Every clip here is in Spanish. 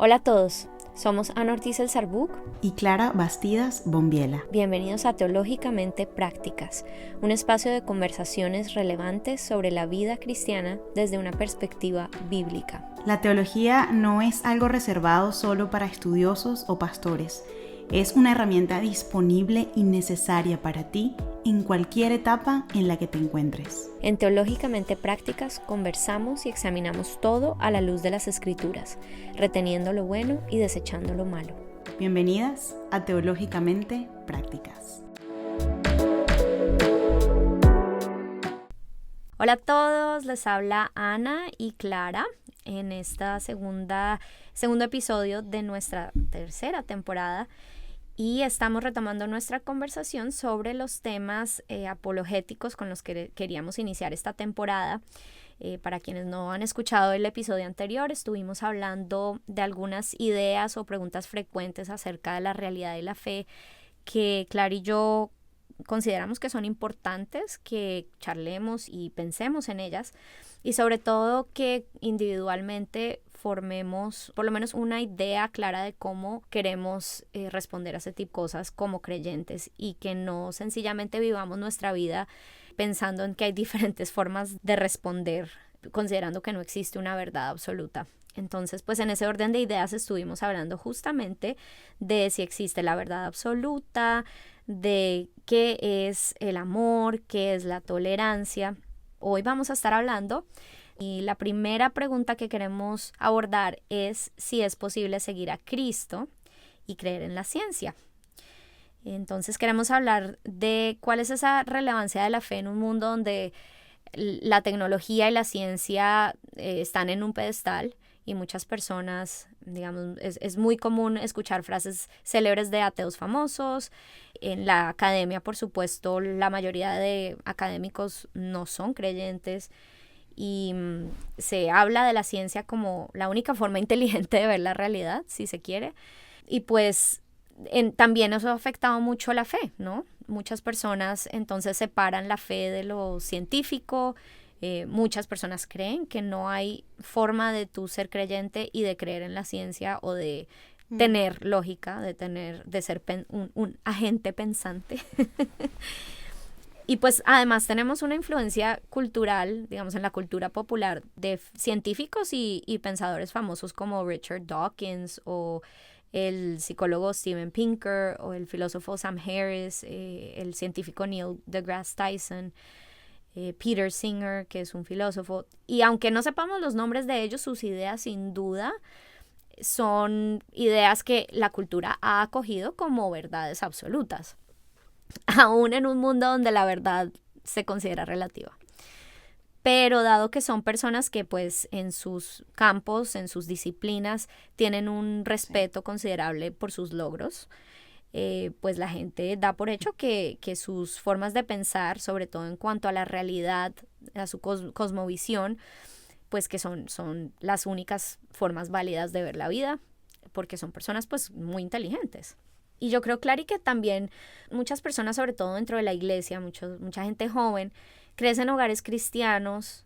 Hola a todos, somos Ana Ortiz El Sarbuc y Clara Bastidas Bombiela. Bienvenidos a Teológicamente Prácticas, un espacio de conversaciones relevantes sobre la vida cristiana desde una perspectiva bíblica. La teología no es algo reservado solo para estudiosos o pastores. Es una herramienta disponible y necesaria para ti en cualquier etapa en la que te encuentres. En Teológicamente Prácticas conversamos y examinamos todo a la luz de las Escrituras, reteniendo lo bueno y desechando lo malo. Bienvenidas a Teológicamente Prácticas. Hola a todos, les habla Ana y Clara en este segundo episodio de nuestra tercera temporada. Y estamos retomando nuestra conversación sobre los temas apologéticos con los que queríamos iniciar esta temporada. Para quienes no han escuchado el episodio anterior, estuvimos hablando de algunas ideas o preguntas frecuentes acerca de la realidad de la fe que Clara y yo consideramos que son importantes, que charlemos y pensemos en ellas y sobre todo que individualmente formemos por lo menos una idea clara de cómo queremos responder a ese tipo de cosas como creyentes y que no sencillamente vivamos nuestra vida pensando en que hay diferentes formas de responder, considerando que no existe una verdad absoluta. Entonces, pues en ese orden de ideas estuvimos hablando justamente de si existe la verdad absoluta, de qué es el amor, qué es la tolerancia. Hoy vamos a estar hablando y la primera pregunta que queremos abordar es si es posible seguir a Cristo y creer en la ciencia. Entonces queremos hablar de cuál es esa relevancia de la fe en un mundo donde la tecnología y la ciencia están en un pedestal y muchas personas, digamos, es muy común escuchar frases célebres de ateos famosos. En la academia, por supuesto, la mayoría de académicos no son creyentes y se habla de la ciencia como la única forma inteligente de ver la realidad, si se quiere. Y pues también eso ha afectado mucho la fe, ¿no? Muchas personas entonces separan la fe de lo científico. Muchas personas creen que no hay forma de tú ser creyente y de creer en la ciencia o de tener lógica, de ser un agente pensante. Y pues además tenemos una influencia cultural, digamos en la cultura popular, de científicos y pensadores famosos como Richard Dawkins o el psicólogo Steven Pinker o el filósofo Sam Harris, el científico Neil deGrasse Tyson, Peter Singer, que es un filósofo. Y aunque no sepamos los nombres de ellos, sus ideas sin duda son ideas que la cultura ha acogido como verdades absolutas, aún en un mundo donde la verdad se considera relativa. Pero dado que son personas que pues en sus campos, en sus disciplinas, tienen un respeto considerable por sus logros, pues la gente da por hecho que sus formas de pensar, sobre todo en cuanto a la realidad, a su cosmovisión, pues que son las únicas formas válidas de ver la vida, porque son personas pues muy inteligentes. Y yo creo, Clary, que también muchas personas, sobre todo dentro de la iglesia, mucha gente joven, crece en hogares cristianos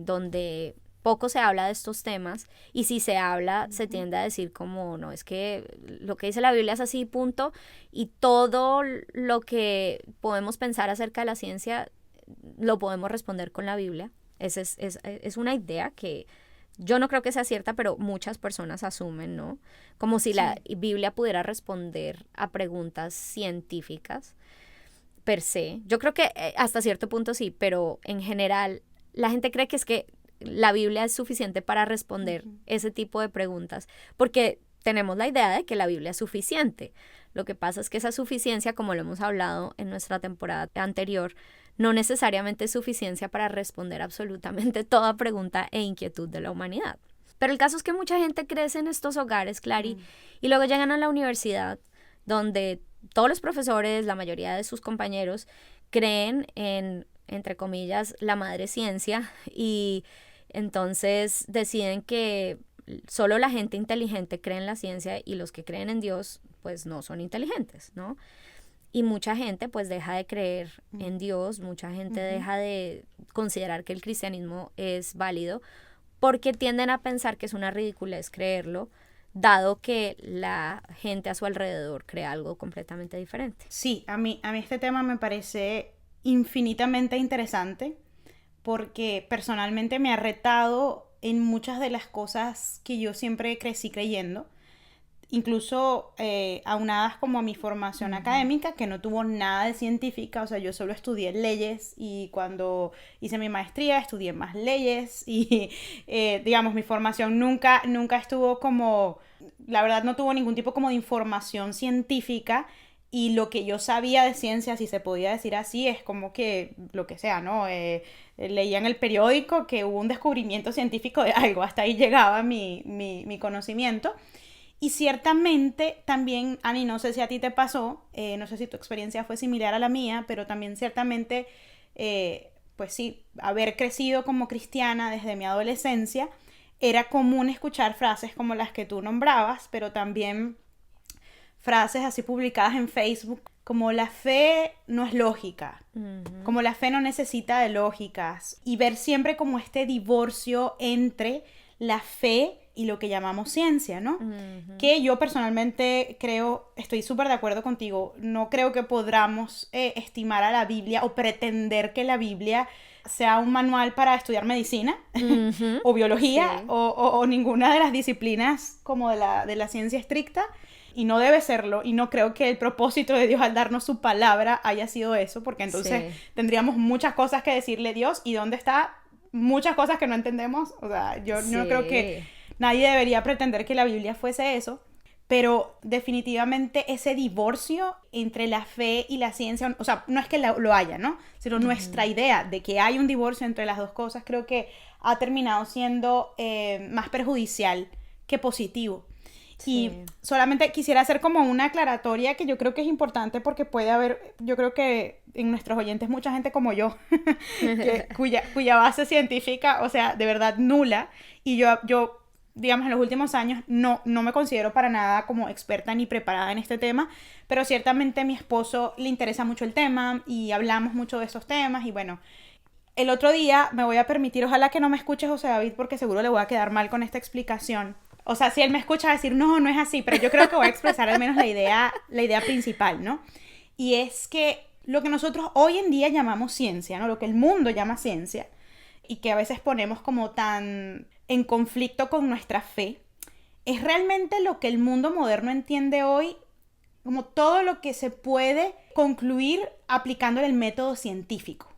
donde poco se habla de estos temas y si se habla se tiende a decir como no, es que lo que dice la Biblia es así, punto, y todo lo que podemos pensar acerca de la ciencia lo podemos responder con la Biblia. Es una idea que yo no creo que sea cierta, pero muchas personas asumen, ¿no? Como si la Biblia pudiera responder a preguntas científicas per se. Yo creo que hasta cierto punto sí, pero en general la gente cree que es que la Biblia es suficiente para responder ese tipo de preguntas, porque tenemos la idea de que la Biblia es suficiente. Lo que pasa es que esa suficiencia, como lo hemos hablado en nuestra temporada anterior, no necesariamente es suficiencia para responder absolutamente toda pregunta e inquietud de la humanidad. Pero el caso es que mucha gente crece en estos hogares, Clary, y luego llegan a la universidad, donde todos los profesores, la mayoría de sus compañeros, creen en, entre comillas, la madre ciencia, y entonces deciden que solo la gente inteligente cree en la ciencia y los que creen en Dios, pues no son inteligentes, ¿no? Y mucha gente pues deja de creer en Dios, mucha gente deja de considerar que el cristianismo es válido porque tienden a pensar que es una ridiculez creerlo dado que la gente a su alrededor cree algo completamente diferente. Sí, a mí este tema me parece infinitamente interesante porque personalmente me ha retado en muchas de las cosas que yo siempre crecí creyendo, incluso aunadas como a mi formación académica, que no tuvo nada de científica. O sea, yo solo estudié leyes y cuando hice mi maestría estudié más leyes y digamos, mi formación nunca estuvo como, la verdad no tuvo ningún tipo como de información científica. Y lo que yo sabía de ciencia, si se podía decir así, es como que lo que sea, ¿no? Leía en el periódico que hubo un descubrimiento científico de algo, hasta ahí llegaba mi conocimiento. Y ciertamente también, Ani, no sé si a ti te pasó, no sé si tu experiencia fue similar a la mía, pero también ciertamente, pues sí, haber crecido como cristiana desde mi adolescencia, era común escuchar frases como las que tú nombrabas, pero también frases así publicadas en Facebook, como la fe no es lógica, como la fe no necesita de lógicas, y ver siempre como este divorcio entre la fe y lo que llamamos ciencia, ¿no? Que yo personalmente creo, estoy súper de acuerdo contigo, no creo que podamos estimar a la Biblia o pretender que la Biblia sea un manual para estudiar medicina o biología, sí, o ninguna de las disciplinas como de la ciencia estricta. Y no debe serlo, y no creo que el propósito de Dios al darnos su palabra haya sido eso, porque entonces sí, tendríamos muchas cosas que decirle a Dios, y dónde está muchas cosas que no entendemos. O sea, yo no creo que nadie debería pretender que la Biblia fuese eso, pero definitivamente ese divorcio entre la fe y la ciencia, o sea, no es que lo haya, ¿no? Sino nuestra idea de que hay un divorcio entre las dos cosas, creo que ha terminado siendo más perjudicial que positivo. Sí. Y solamente quisiera hacer como una aclaratoria que yo creo que es importante, porque puede haber, yo creo que en nuestros oyentes mucha gente como yo, cuya base científica, o sea, de verdad nula, y yo digamos, en los últimos años no me considero para nada como experta ni preparada en este tema, pero ciertamente a mi esposo le interesa mucho el tema y hablamos mucho de estos temas. Y bueno, el otro día me voy a permitir, ojalá que no me escuche José David, porque seguro le voy a quedar mal con esta explicación. O sea, si él me escucha decir, no es así, pero yo creo que voy a expresar al menos la idea principal, ¿no? Y es que lo que nosotros hoy en día llamamos ciencia, ¿no? Lo que el mundo llama ciencia, y que a veces ponemos como tan en conflicto con nuestra fe, es realmente lo que el mundo moderno entiende hoy como todo lo que se puede concluir aplicando el método científico.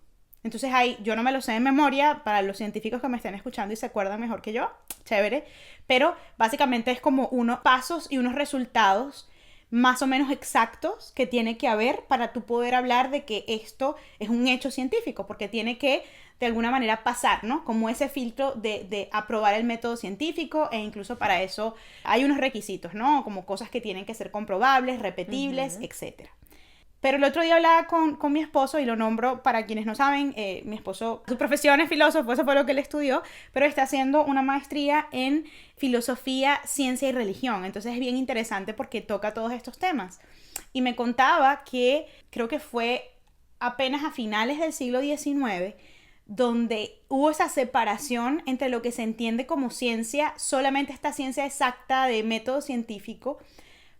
Entonces ahí, yo no me lo sé de memoria, para los científicos que me estén escuchando y se acuerdan mejor que yo, chévere, pero básicamente es como unos pasos y unos resultados más o menos exactos que tiene que haber para tú poder hablar de que esto es un hecho científico, porque tiene que de alguna manera pasar, ¿no? Como ese filtro de aprobar el método científico, e incluso para eso hay unos requisitos, ¿no? Como cosas que tienen que ser comprobables, repetibles, etcétera. Pero el otro día hablaba con mi esposo, y lo nombro para quienes no saben, mi esposo, su profesión es filósofo, eso fue lo que él estudió, pero está haciendo una maestría en filosofía, ciencia y religión. Entonces es bien interesante porque toca todos estos temas. Y me contaba que creo que fue apenas a finales del siglo XIX donde hubo esa separación entre lo que se entiende como ciencia, solamente esta ciencia exacta de método científico,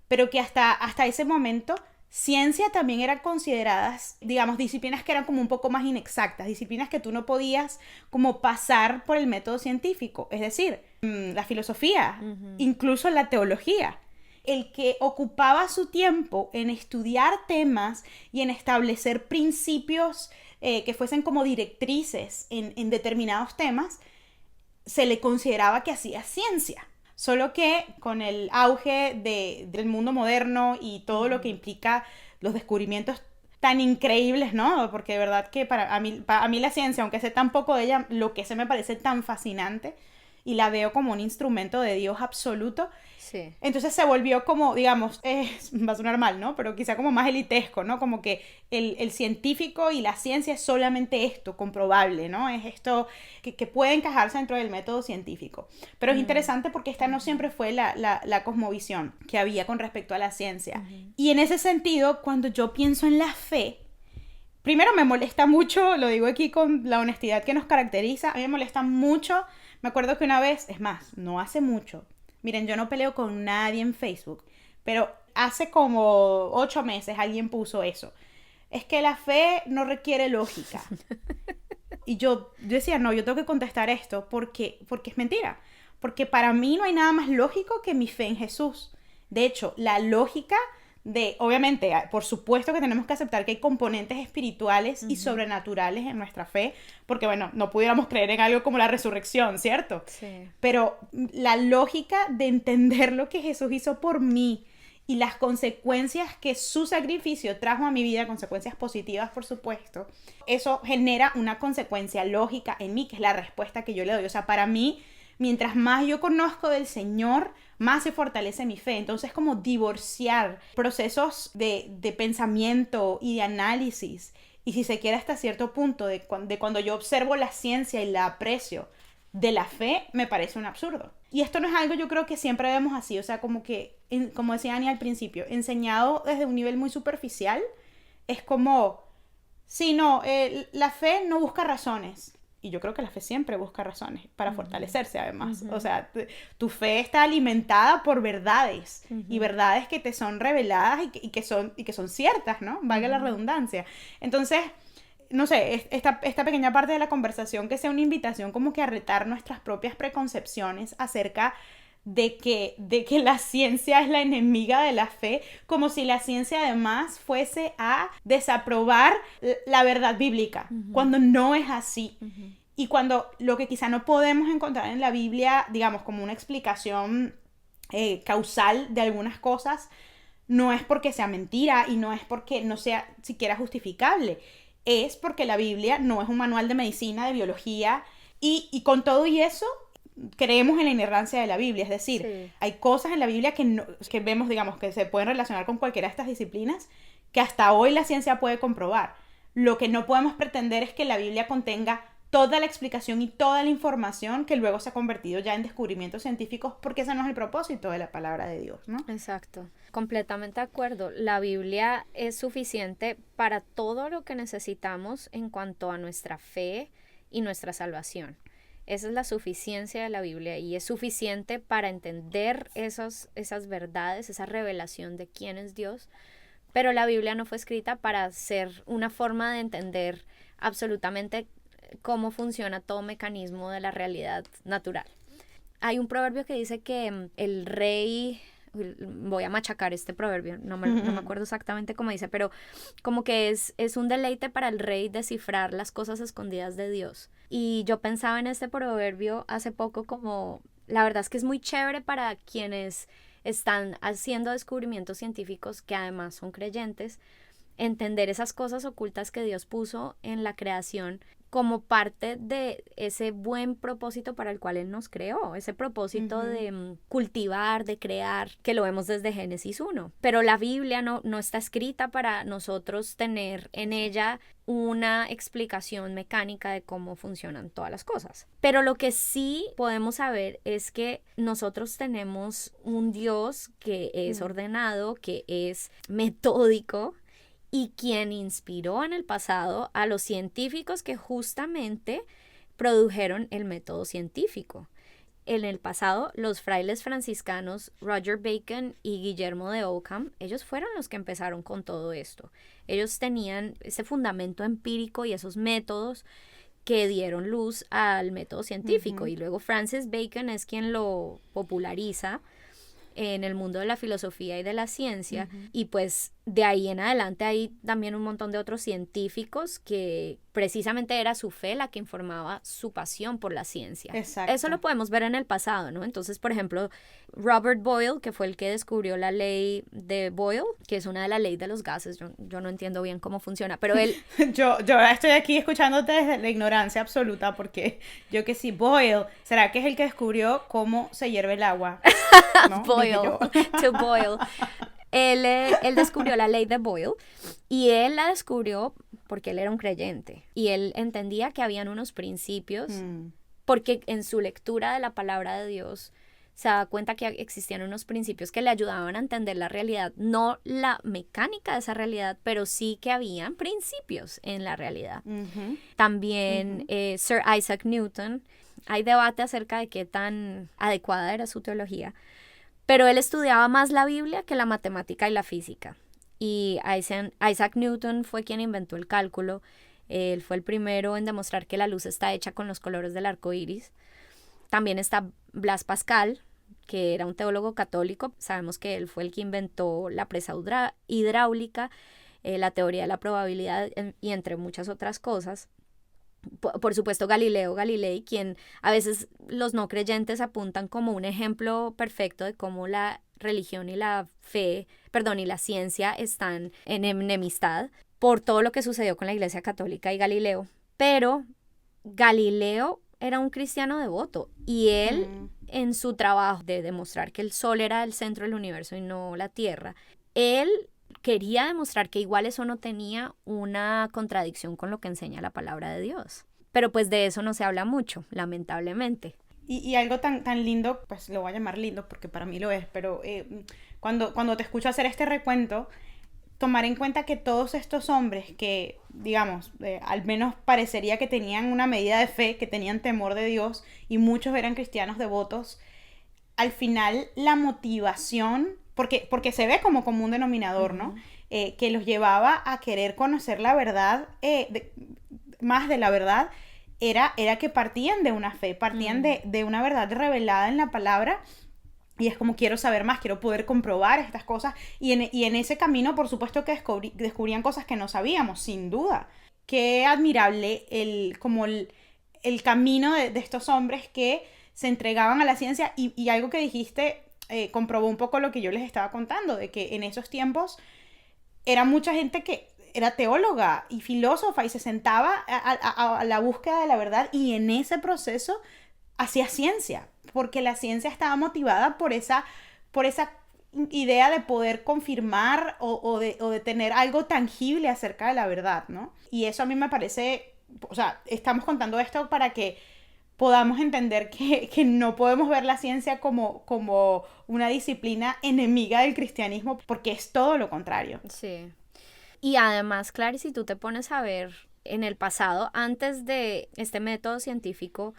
pero que hasta ese momento ciencia también eran consideradas, digamos, disciplinas que eran como un poco más inexactas, disciplinas que tú no podías como pasar por el método científico, es decir, la filosofía, incluso la teología. El que ocupaba su tiempo en estudiar temas y en establecer principios que fuesen como directrices en determinados temas, se le consideraba que hacía ciencia. Solo que con el auge del mundo moderno y todo lo que implica los descubrimientos tan increíbles, ¿no? Porque de verdad que para mí la ciencia, aunque sé tan poco de ella, lo que sé me parece tan fascinante y la veo como un instrumento de Dios absoluto. Sí. Entonces se volvió como, digamos, va a sonar mal, ¿no? Pero quizá como más elitesco, ¿no? Como que el científico y la ciencia es solamente esto, comprobable, ¿no? Es esto que puede encajarse dentro del método científico. Pero es interesante porque esta no siempre fue la cosmovisión que había con respecto a la ciencia. Y en ese sentido, cuando yo pienso en la fe, primero me molesta mucho, lo digo aquí con la honestidad que nos caracteriza, a mí me molesta mucho. Me acuerdo que una vez, es más, no hace mucho, Miren, yo no peleo con nadie en Facebook, pero hace como 8 meses alguien puso eso. Es que la fe no requiere lógica. Y yo decía, no, yo tengo que contestar esto porque es mentira. Porque para mí no hay nada más lógico que mi fe en Jesús. De hecho, la lógica obviamente, por supuesto que tenemos que aceptar que hay componentes espirituales y sobrenaturales en nuestra fe, porque bueno, no pudiéramos creer en algo como la resurrección, ¿cierto? Sí. Pero la lógica de entender lo que Jesús hizo por mí y las consecuencias que su sacrificio trajo a mi vida, consecuencias positivas, por supuesto, eso genera una consecuencia lógica en mí, que es la respuesta que yo le doy. O sea, para mí, mientras más yo conozco del Señor, más se fortalece mi fe. Entonces, como divorciar procesos de pensamiento y de análisis, y si se quiere hasta cierto punto, de cuando yo observo la ciencia y la aprecio de la fe, me parece un absurdo. Y esto no es algo, yo creo que siempre vemos así, o sea, como que, como decía Ani al principio, enseñado desde un nivel muy superficial, es como, sí, no, la fe no busca razones. Y yo creo que la fe siempre busca razones para fortalecerse, además. O sea, tu fe está alimentada por verdades. Y verdades que te son reveladas y que son ciertas, ¿no? Valga la redundancia. Entonces, no sé, esta pequeña parte de la conversación que sea una invitación como que a retar nuestras propias preconcepciones acerca de que la ciencia es la enemiga de la fe, como si la ciencia además fuese a desaprobar la verdad bíblica, cuando no es así. Y cuando lo que quizá no podemos encontrar en la Biblia, digamos, como una explicación causal de algunas cosas, no es porque sea mentira y no es porque no sea siquiera justificable, es porque la Biblia no es un manual de medicina, de biología, y con todo y eso creemos en la inerrancia de la Biblia. Es decir, sí, hay cosas en la Biblia que vemos, digamos, que se pueden relacionar con cualquiera de estas disciplinas que hasta hoy la ciencia puede comprobar. Lo que no podemos pretender es que la Biblia contenga toda la explicación y toda la información que luego se ha convertido ya en descubrimientos científicos, porque ese no es el propósito de la palabra de Dios, ¿no? Exacto, completamente de acuerdo. La Biblia es suficiente para todo lo que necesitamos en cuanto a nuestra fe y nuestra salvación. Esa es la suficiencia de la Biblia y es suficiente para entender esas verdades, esa revelación de quién es Dios. Pero la Biblia no fue escrita para ser una forma de entender absolutamente cómo funciona todo mecanismo de la realidad natural. Hay un proverbio que dice que el rey, voy a machacar este proverbio, no me acuerdo exactamente cómo dice, pero como que es un deleite para el rey descifrar las cosas escondidas de Dios. Y yo pensaba en este proverbio hace poco como, la verdad es que es muy chévere para quienes están haciendo descubrimientos científicos que además son creyentes, entender esas cosas ocultas que Dios puso en la creación como parte de ese buen propósito para el cual Él nos creó, ese propósito de cultivar, de crear, que lo vemos desde Génesis 1. Pero la Biblia no está escrita para nosotros tener en ella una explicación mecánica de cómo funcionan todas las cosas. Pero lo que sí podemos saber es que nosotros tenemos un Dios que es ordenado, que es metódico, y quien inspiró en el pasado a los científicos que justamente produjeron el método científico. En el pasado, los frailes franciscanos Roger Bacon y Guillermo de Ockham, ellos fueron los que empezaron con todo esto. Ellos tenían ese fundamento empírico y esos métodos que dieron luz al método científico. Y luego Francis Bacon es quien lo populariza en el mundo de la filosofía y de la ciencia, y pues de ahí en adelante hay también un montón de otros científicos que precisamente era su fe la que informaba su pasión por la ciencia. Exacto. Eso lo podemos ver en el pasado, ¿no? Entonces, por ejemplo, Robert Boyle, que fue el que descubrió la ley de Boyle, que es una de las leyes de los gases, yo no entiendo bien cómo funciona, pero él... yo estoy aquí escuchándote desde la ignorancia absoluta, porque yo que sí, Boyle, ¿será que es el que descubrió cómo se hierve el agua? ¿No? Boyle, to boil. Él descubrió la ley de Boyle y él la descubrió porque él era un creyente y él entendía que habían unos principios porque en su lectura de la palabra de Dios se da cuenta que existían unos principios que le ayudaban a entender la realidad, no la mecánica de esa realidad, pero sí que habían principios en la realidad. También Sir Isaac Newton, Hay debate acerca de qué tan adecuada era su teología, pero él estudiaba más la Biblia que la matemática y la física. Y Isaac Newton fue quien inventó el cálculo. Él fue el primero en demostrar que la luz está hecha con los colores del arco iris. También está Blas Pascal, que era un teólogo católico. Sabemos que él fue el que inventó la presa hidráulica, la teoría de la probabilidad y entre muchas otras cosas. Por supuesto, Galileo Galilei, quien a veces los no creyentes apuntan como un ejemplo perfecto de cómo la religión y la y la ciencia están en enemistad por todo lo que sucedió con la Iglesia Católica y Galileo. Pero Galileo era un cristiano devoto y él, en su trabajo de demostrar que el Sol era el centro del universo y no la Tierra, él quería demostrar que igual eso no tenía una contradicción con lo que enseña la palabra de Dios. Pero pues de eso no se habla mucho, lamentablemente. Y algo tan lindo, pues lo voy a llamar lindo porque para mí lo es, pero cuando te escucho hacer este recuento, tomar en cuenta que todos estos hombres que, digamos, al menos parecería que tenían una medida de fe, que tenían temor de Dios, y muchos eran cristianos devotos, al final la motivación, porque se ve como un denominador, ¿no? Que los llevaba a querer conocer la verdad, más de la verdad, era que partían de una fe, partían de una verdad revelada en la palabra. Y es como, quiero saber más, quiero poder comprobar estas cosas. Y en ese camino, por supuesto que descubrían cosas que no sabíamos, sin duda. Qué admirable el camino de estos hombres que se entregaban a la ciencia. Y algo que dijiste comprobó un poco lo que yo les estaba contando, de que en esos tiempos era mucha gente que era teóloga y filósofa y se sentaba a la búsqueda de la verdad, y en ese proceso hacía ciencia, porque la ciencia estaba motivada por esa idea de poder confirmar o de tener algo tangible acerca de la verdad, ¿no? Y eso a mí me parece, o sea, estamos contando esto para que podamos entender que no podemos ver la ciencia como una disciplina enemiga del cristianismo, porque es todo lo contrario. Sí. Y además, Clary, si tú te pones a ver en el pasado, antes de este método científico,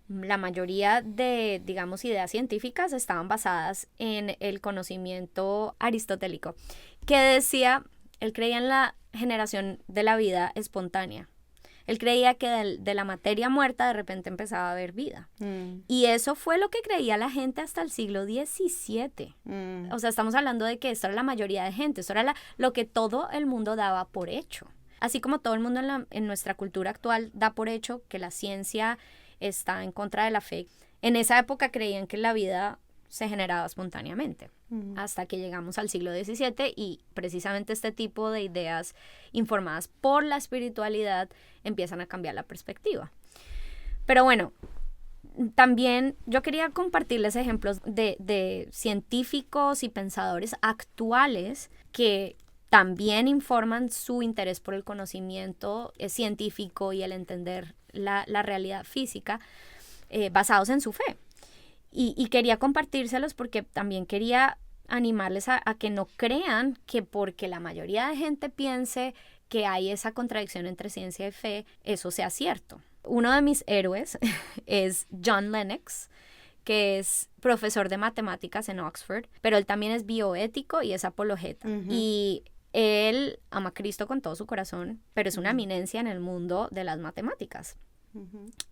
la mayoría de, digamos, ideas científicas estaban basadas en el conocimiento aristotélico, que decía, él creía en la generación de la vida espontánea. Él creía que de la materia muerta de repente empezaba a haber vida. Y eso fue lo que creía la gente hasta el siglo XVII. O sea, estamos hablando de que esto era la mayoría de gente, esto era lo que todo el mundo daba por hecho. Así como todo el mundo en nuestra cultura actual da por hecho que la ciencia está en contra de la fe. En esa época creían que la vida se generaba espontáneamente, hasta que llegamos al siglo XVII y precisamente este tipo de ideas informadas por la espiritualidad empiezan a cambiar la perspectiva. Pero bueno, también yo quería compartirles ejemplos de científicos y pensadores actuales que también informan su interés por el conocimiento científico y el entender la realidad física basados en su fe. Y quería compartírselos porque también quería animarles a que no crean que porque la mayoría de gente piense que hay esa contradicción entre ciencia y fe, eso sea cierto. Uno de mis héroes es John Lennox, que es profesor de matemáticas en Oxford, pero él también es bioético y es apologeta. Y él ama a Cristo con todo su corazón, pero es una eminencia en el mundo de las matemáticas.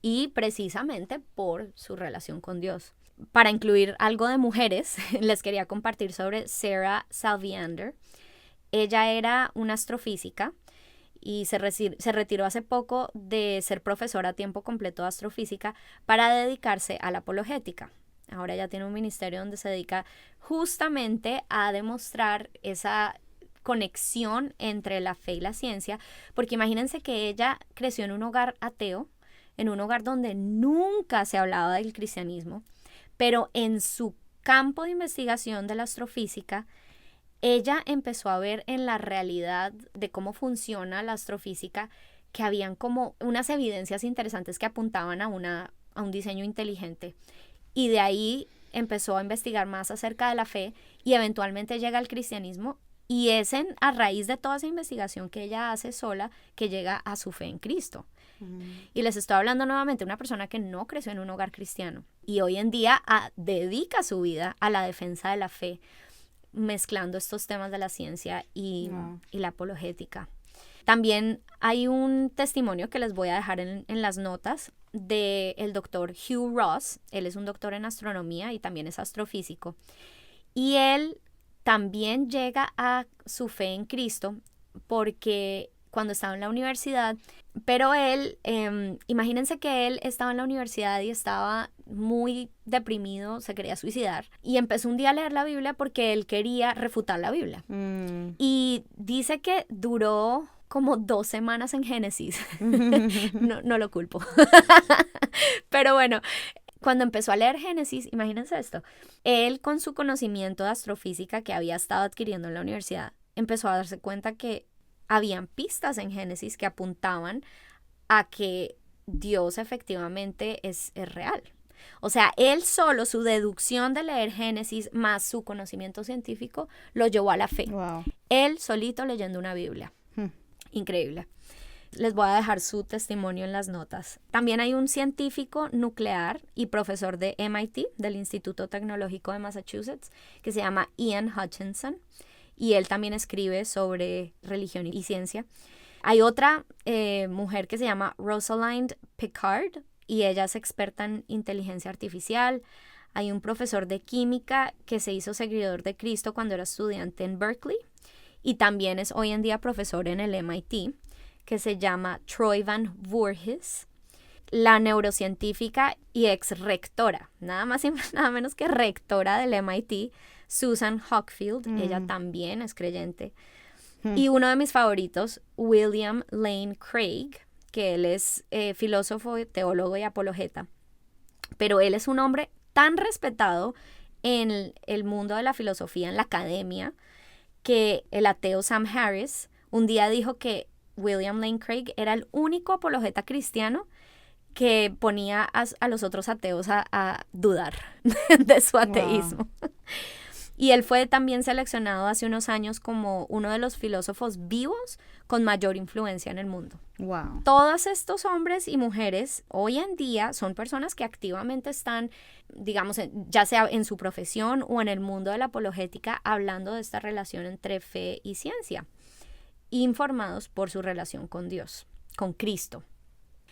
Y precisamente por su relación con Dios. Para incluir algo de mujeres, les quería compartir sobre Sarah Salviander. Ella era una astrofísica y se retiró hace poco de ser profesora a tiempo completo de astrofísica para dedicarse a la apologética. Ahora ella tiene un ministerio donde se dedica justamente a demostrar esa conexión entre la fe y la ciencia, porque imagínense que ella creció en un hogar ateo, en un hogar donde nunca se hablaba del cristianismo, pero en su campo de investigación de la astrofísica, ella empezó a ver en la realidad de cómo funciona la astrofísica que habían como unas evidencias interesantes que apuntaban a un diseño inteligente. Y de ahí empezó a investigar más acerca de la fe y eventualmente llega al cristianismo, y es a raíz de toda esa investigación que ella hace sola que llega a su fe en Cristo. Y les estoy hablando nuevamente de una persona que no creció en un hogar cristiano y hoy en día dedica su vida a la defensa de la fe, mezclando estos temas de la ciencia y la apologética. También hay un testimonio que les voy a dejar en las notas del doctor Hugh Ross. Él es un doctor en astronomía y también es astrofísico. Y él también llega a su fe en Cristo porque cuando estaba en la universidad, pero él, imagínense que él estaba en la universidad y estaba muy deprimido, se quería suicidar y empezó un día a leer la Biblia porque él quería refutar la Biblia. Y dice que duró como 2 semanas en Génesis. No lo culpo. Pero bueno, cuando empezó a leer Génesis, imagínense esto, él con su conocimiento de astrofísica que había estado adquiriendo en la universidad, empezó a darse cuenta que habían pistas en Génesis que apuntaban a que Dios efectivamente es real. O sea, él solo, su deducción de leer Génesis más su conocimiento científico, lo llevó a la fe. Wow. Él solito leyendo una Biblia. Increíble. Les voy a dejar su testimonio en las notas. También hay un científico nuclear y profesor de MIT, del Instituto Tecnológico de Massachusetts, que se llama Ian Hutchinson, y él también escribe sobre religión y ciencia. Hay otra mujer que se llama Rosalind Picard, y ella es experta en inteligencia artificial. Hay un profesor de química que se hizo seguidor de Cristo cuando era estudiante en Berkeley, y también es hoy en día profesor en el MIT, que se llama Troy Van Voorhis. La neurocientífica y ex rectora, nada más y nada menos que rectora del MIT, Susan Hockfield, ella también es creyente. Y uno de mis favoritos, William Lane Craig, que él es filósofo, teólogo y apologeta. Pero él es un hombre tan respetado en el mundo de la filosofía, en la academia, que el ateo Sam Harris un día dijo que William Lane Craig era el único apologeta cristiano que ponía a los otros ateos a dudar de su ateísmo. Wow. Y él fue también seleccionado hace unos años como uno de los filósofos vivos con mayor influencia en el mundo. Wow. Todos estos hombres y mujeres hoy en día son personas que activamente están, digamos, ya sea en su profesión o en el mundo de la apologética, hablando de esta relación entre fe y ciencia, informados por su relación con Dios, con Cristo.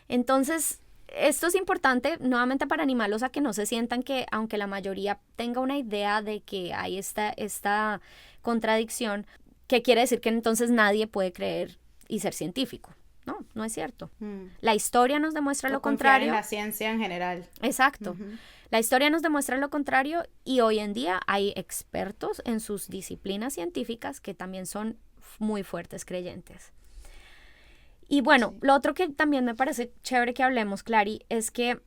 Entonces, esto es importante nuevamente para animarlos a que no se sientan que, aunque la mayoría tenga una idea de que hay esta contradicción, que quiere decir que entonces nadie puede creer y ser científico. No, no es cierto. La historia nos demuestra lo contrario. En la ciencia en general. Exacto. La historia nos demuestra lo contrario y hoy en día hay expertos en sus disciplinas científicas que también son muy fuertes creyentes. Y bueno, lo otro que también me parece chévere que hablemos, Clary, es que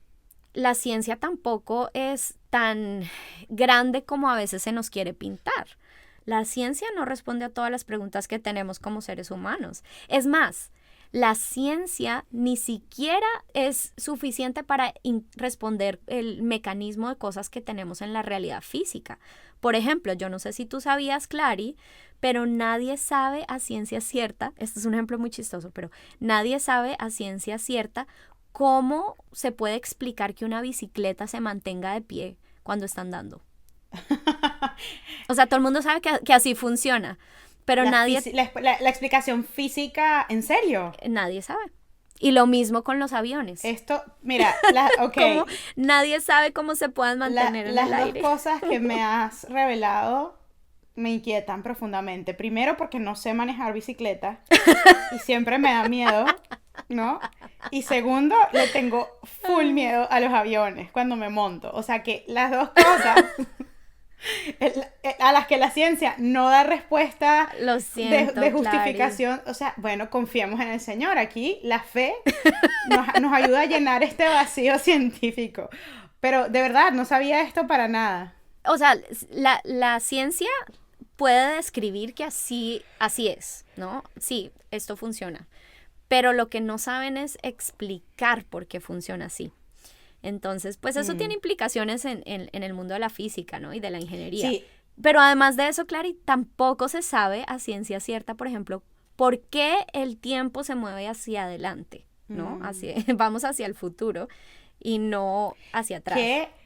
la ciencia tampoco es tan grande como a veces se nos quiere pintar. La ciencia no responde a todas las preguntas que tenemos como seres humanos. Es más, la ciencia ni siquiera es suficiente para responder el mecanismo de cosas que tenemos en la realidad física. Por ejemplo, yo no sé si tú sabías, Clary, pero nadie sabe a ciencia cierta, este es un ejemplo muy chistoso, pero nadie sabe a ciencia cierta cómo se puede explicar que una bicicleta se mantenga de pie cuando está andando. O sea, todo el mundo sabe que así funciona, pero nadie... La explicación física, ¿en serio? Nadie sabe. Y lo mismo con los aviones. Esto, mira, como nadie sabe cómo se puedan mantener en el aire. Las dos cosas que me has revelado me inquietan profundamente. Primero, porque no sé manejar bicicleta y siempre me da miedo, ¿no? Y segundo, le tengo full miedo a los aviones cuando me monto. O sea que las dos cosas a las que la ciencia no da respuesta. Lo siento, de justificación. Clary. O sea, bueno, confiemos en el Señor. Aquí la fe nos ayuda a llenar este vacío científico. Pero de verdad, no sabía esto para nada. O sea, la ciencia puede describir que así es, ¿no? Sí, esto funciona. Pero lo que no saben es explicar por qué funciona así. Entonces, pues eso tiene implicaciones en el mundo de la física, ¿no? Y de la ingeniería. Sí. Pero además de eso, Clary, tampoco se sabe a ciencia cierta, por ejemplo, por qué el tiempo se mueve hacia adelante. ¿no? Vamos hacia el futuro y no hacia atrás,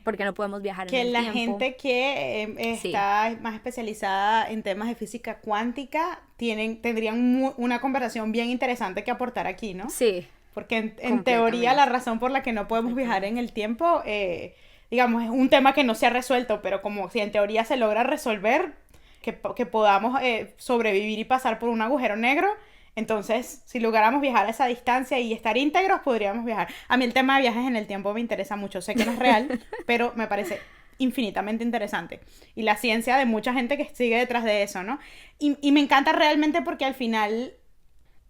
porque no podemos viajar en el tiempo. Que la gente que está más especializada en temas de física cuántica tendrían una conversación bien interesante que aportar aquí, ¿no? Sí. Porque en teoría la razón por la que no podemos viajar en el tiempo, digamos, es un tema que no se ha resuelto, pero como si en teoría se logra resolver, que podamos sobrevivir y pasar por un agujero negro. Entonces, si lográramos viajar a esa distancia y estar íntegros, podríamos viajar. A mí el tema de viajes en el tiempo me interesa mucho. Sé que no es real, pero me parece infinitamente interesante. Y la ciencia de mucha gente que sigue detrás de eso, ¿no? Y me encanta realmente porque al final,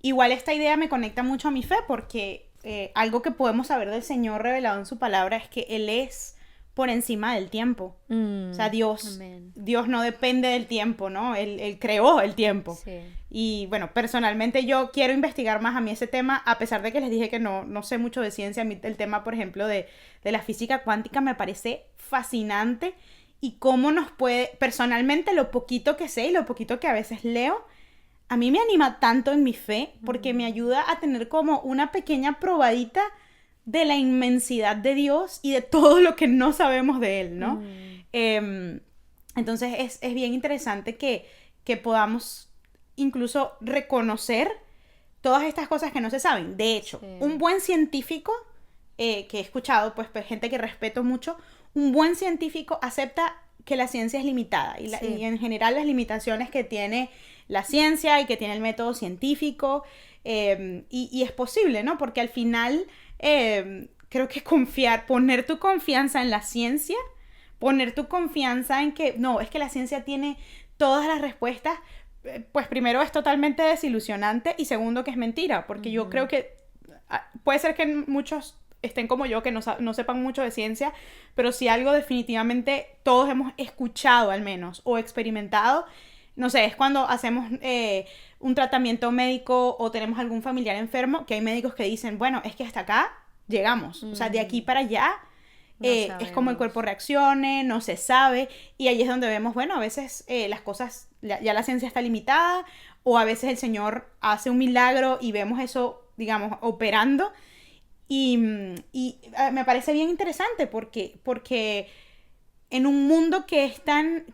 igual esta idea me conecta mucho a mi fe, porque algo que podemos saber del Señor revelado en su palabra es que Él es por encima del tiempo. O sea, Dios no depende del tiempo, ¿no? Él creó el tiempo. Sí. Y bueno, personalmente yo quiero investigar más a mí ese tema, a pesar de que les dije que no sé mucho de ciencia. A mí el tema, por ejemplo, de la física cuántica me parece fascinante, y cómo nos puede, personalmente, lo poquito que sé y lo poquito que a veces leo, a mí me anima tanto en mi fe, porque me ayuda a tener como una pequeña probadita de la inmensidad de Dios y de todo lo que no sabemos de Él, ¿no? Entonces es bien interesante que podamos incluso reconocer todas estas cosas que no se saben. De hecho, un buen científico, que he escuchado, pues gente que respeto mucho, un buen científico acepta que la ciencia es limitada y en general las limitaciones que tiene la ciencia y que tiene el método científico, y es posible, ¿no? Porque al final creo que poner tu confianza en la ciencia, poner tu confianza en que no, es que la ciencia tiene todas las respuestas, pues primero es totalmente desilusionante, y segundo que es mentira, porque yo creo que puede ser que muchos estén como yo, que no sepan mucho de ciencia, pero si algo definitivamente todos hemos escuchado al menos o experimentado, no sé, es cuando hacemos un tratamiento médico o tenemos algún familiar enfermo, que hay médicos que dicen, bueno, es que hasta acá llegamos, o sea, de aquí para allá es como el cuerpo reaccione, no se sabe, y ahí es donde vemos, bueno, a veces las cosas, ya la ciencia está limitada, o a veces el Señor hace un milagro y vemos eso, digamos, operando, y me parece bien interesante porque en un mundo que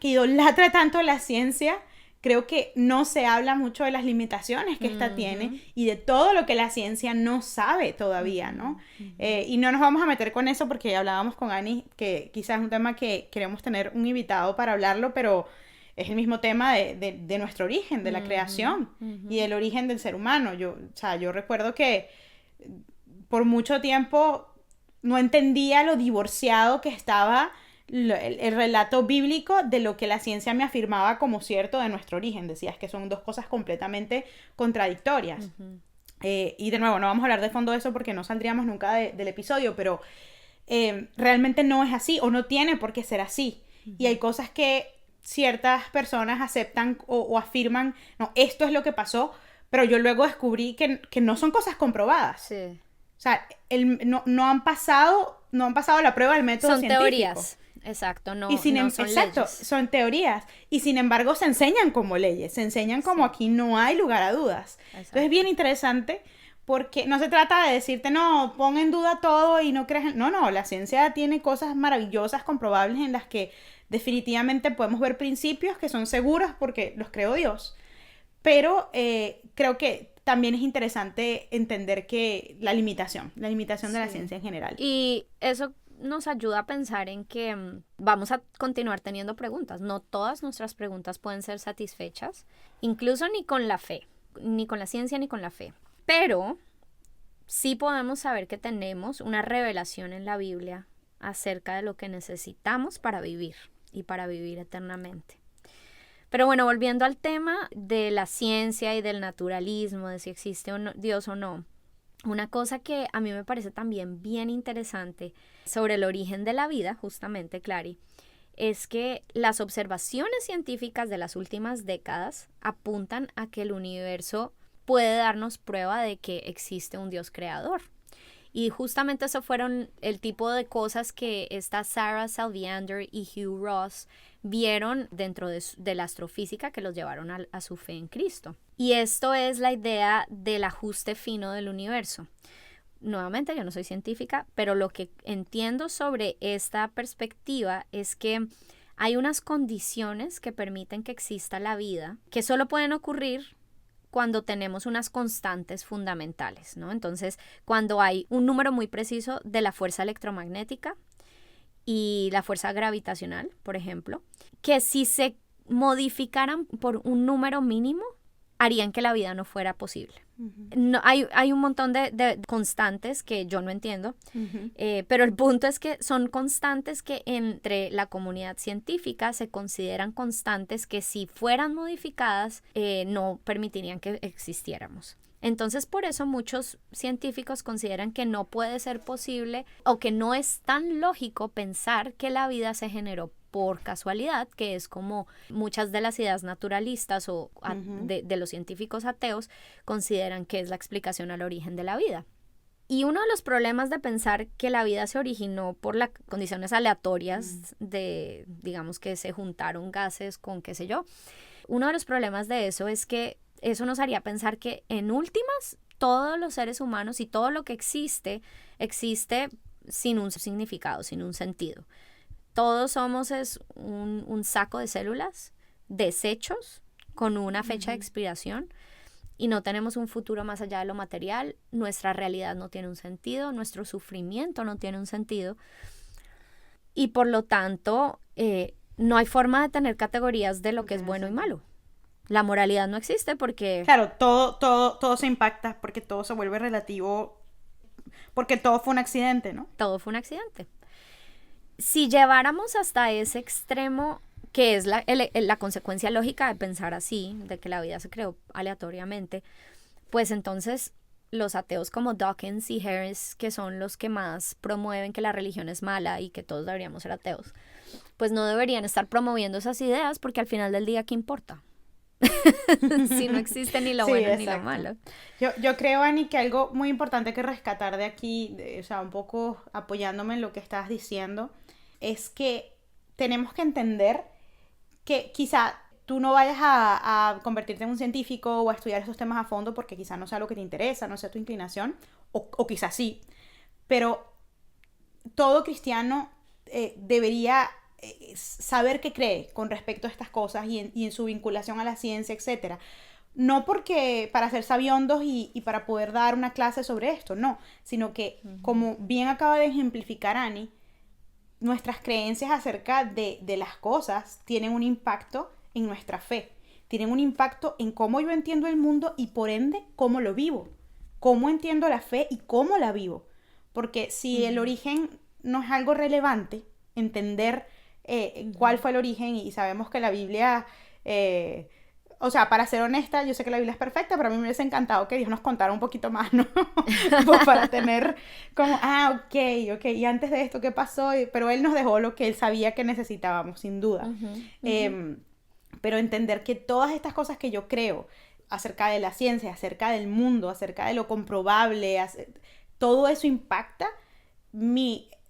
idolatra tanto la ciencia, creo que no se habla mucho de las limitaciones que esta tiene y de todo lo que la ciencia no sabe todavía, ¿no? Y no nos vamos a meter con eso porque hablábamos con Ani, que quizás es un tema que queremos tener un invitado para hablarlo, pero es el mismo tema de nuestro origen, de la creación y del origen del ser humano. Yo recuerdo que por mucho tiempo no entendía lo divorciado que estaba el relato bíblico de lo que la ciencia me afirmaba como cierto de nuestro origen. Decías que son dos cosas completamente contradictorias. Y de nuevo, no vamos a hablar de fondo de eso porque no saldríamos nunca del episodio, pero realmente no es así, o no tiene por qué ser así. Y hay cosas que ciertas personas aceptan o afirman, no, esto es lo que pasó, pero yo luego descubrí que no son cosas comprobadas. Sí. O sea, no han pasado la prueba del método científico. Son teorías. Exacto, no son leyes. Son teorías. Y sin embargo se enseñan como leyes, se enseñan como aquí no hay lugar a dudas. Exacto. Entonces es bien interesante porque no se trata de decirte, no, pon en duda todo y no creas. No, la ciencia tiene cosas maravillosas, comprobables, en las que definitivamente podemos ver principios que son seguros porque los creó Dios. Pero creo que también es interesante entender que la limitación de la ciencia en general. Y eso nos ayuda a pensar en que vamos a continuar teniendo preguntas. No todas nuestras preguntas pueden ser satisfechas, incluso ni con la fe, ni con la ciencia, ni con la fe. Pero sí podemos saber que tenemos una revelación en la Biblia acerca de lo que necesitamos para vivir y para vivir eternamente. Pero bueno, volviendo al tema de la ciencia y del naturalismo, de si existe Dios o no, una cosa que a mí me parece también bien interesante sobre el origen de la vida, justamente, Clary, es que las observaciones científicas de las últimas décadas apuntan a que el universo puede darnos prueba de que existe un Dios creador. Y justamente eso fueron el tipo de cosas que esta Sarah Salviander y Hugh Ross vieron dentro de la astrofísica que los llevaron a su fe en Cristo. Y esto es la idea del ajuste fino del universo. nuevamente yo no soy científica, pero lo que entiendo sobre esta perspectiva es que hay unas condiciones que permiten que exista la vida que solo pueden ocurrir cuando tenemos unas constantes fundamentales, ¿no? Entonces, cuando hay un número muy preciso de la fuerza electromagnética y la fuerza gravitacional, por ejemplo, que si se modificaran por un número mínimo, harían que la vida no fuera posible. No, hay un montón de constantes que yo no entiendo, pero el punto es que son constantes que entre la comunidad científica se consideran constantes que si fueran modificadas no permitirían que existiéramos. Entonces, por eso muchos científicos consideran que no puede ser posible o que no es tan lógico pensar que la vida se generó por casualidad, que es como muchas de las ideas naturalistas o de los científicos ateos consideran que es la explicación al origen de la vida. Y uno de los problemas de pensar que la vida se originó por las condiciones aleatorias de, digamos, que se juntaron gases con qué sé yo, uno de los problemas de eso es que eso nos haría pensar que en últimas todos los seres humanos y todo lo que existe sin un significado, sin un sentido. Todos somos un saco de células, desechos, con una fecha de expiración y no tenemos un futuro más allá de lo material. Nuestra realidad no tiene un sentido, nuestro sufrimiento no tiene un sentido y por lo tanto no hay forma de tener categorías de lo que es bueno y malo. La moralidad no existe porque... Claro, todo se impacta porque todo se vuelve relativo, porque todo fue un accidente, ¿no? Todo fue un accidente. Si lleváramos hasta ese extremo, que es la consecuencia lógica de pensar así, de que la vida se creó aleatoriamente, pues entonces los ateos como Dawkins y Harris, que son los que más promueven que la religión es mala y que todos deberíamos ser ateos, pues no deberían estar promoviendo esas ideas porque al final del día, ¿qué importa? Si no existe ni lo bueno ni lo malo. Yo creo, Ani, que algo muy importante que rescatar de aquí, o sea, un poco apoyándome en lo que estás diciendo, es que tenemos que entender que quizá tú no vayas a convertirte en un científico o a estudiar esos temas a fondo porque quizá no sea lo que te interesa, no sea tu inclinación, o quizá sí, pero todo cristiano debería saber qué cree con respecto a estas cosas y en su vinculación a la ciencia, etcétera. No porque para ser sabiondos y para poder dar una clase sobre esto, no, sino que como bien acaba de ejemplificar Ani, nuestras creencias acerca de las cosas tienen un impacto en nuestra fe, tienen un impacto en cómo yo entiendo el mundo y por ende cómo lo vivo, cómo entiendo la fe y cómo la vivo, porque si el origen no es algo relevante, entender cuál fue el origen y sabemos que la Biblia, o sea, para ser honesta, yo sé que la Biblia es perfecta, pero a mí me hubiese encantado que Dios nos contara un poquito más, ¿no? Pues para tener como, ok, y antes de esto, ¿qué pasó? Pero Él nos dejó lo que Él sabía que necesitábamos, sin duda. Pero entender que todas estas cosas que yo creo acerca de la ciencia, acerca del mundo, acerca de lo comprobable, todo eso impacta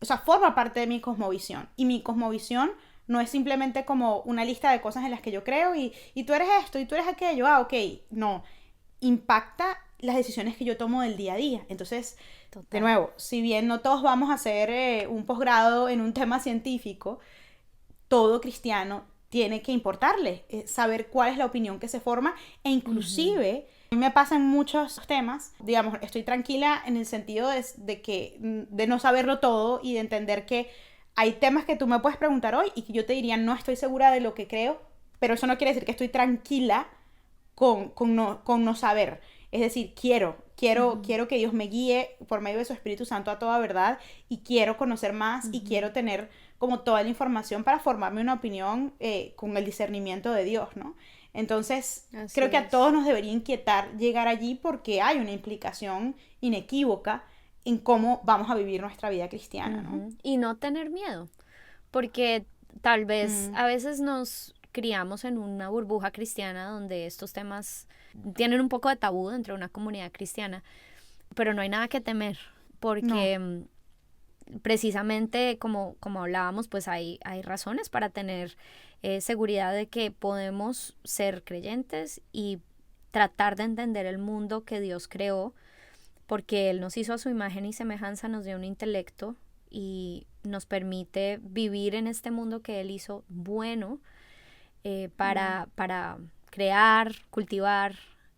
o sea, forma parte de mi cosmovisión. Y mi cosmovisión no es simplemente como una lista de cosas en las que yo creo y tú eres esto y tú eres aquello. Ok. No. Impacta las decisiones que yo tomo del día a día. Entonces, total. De nuevo, si bien no todos vamos a hacer un posgrado en un tema científico, todo cristiano tiene que importarle saber cuál es la opinión que se forma e inclusive... A mí me pasan muchos temas, digamos, estoy tranquila en el sentido de no saberlo todo y de entender que hay temas que tú me puedes preguntar hoy y que yo te diría no estoy segura de lo que creo, pero eso no quiere decir que estoy tranquila con no saber. Es decir, quiero que Dios me guíe por medio de su Espíritu Santo a toda verdad y quiero conocer más y quiero tener como toda la información para formarme una opinión con el discernimiento de Dios, ¿no? Entonces, creo que a todos nos debería inquietar llegar allí porque hay una implicación inequívoca en cómo vamos a vivir nuestra vida cristiana, ¿no? Y no tener miedo, porque tal vez a veces nos criamos en una burbuja cristiana donde estos temas tienen un poco de tabú dentro de una comunidad cristiana, pero no hay nada que temer, porque precisamente como hablábamos, pues hay razones para tener seguridad de que podemos ser creyentes y tratar de entender el mundo que Dios creó porque Él nos hizo a su imagen y semejanza, nos dio un intelecto y nos permite vivir en este mundo que Él hizo bueno, para crear, cultivar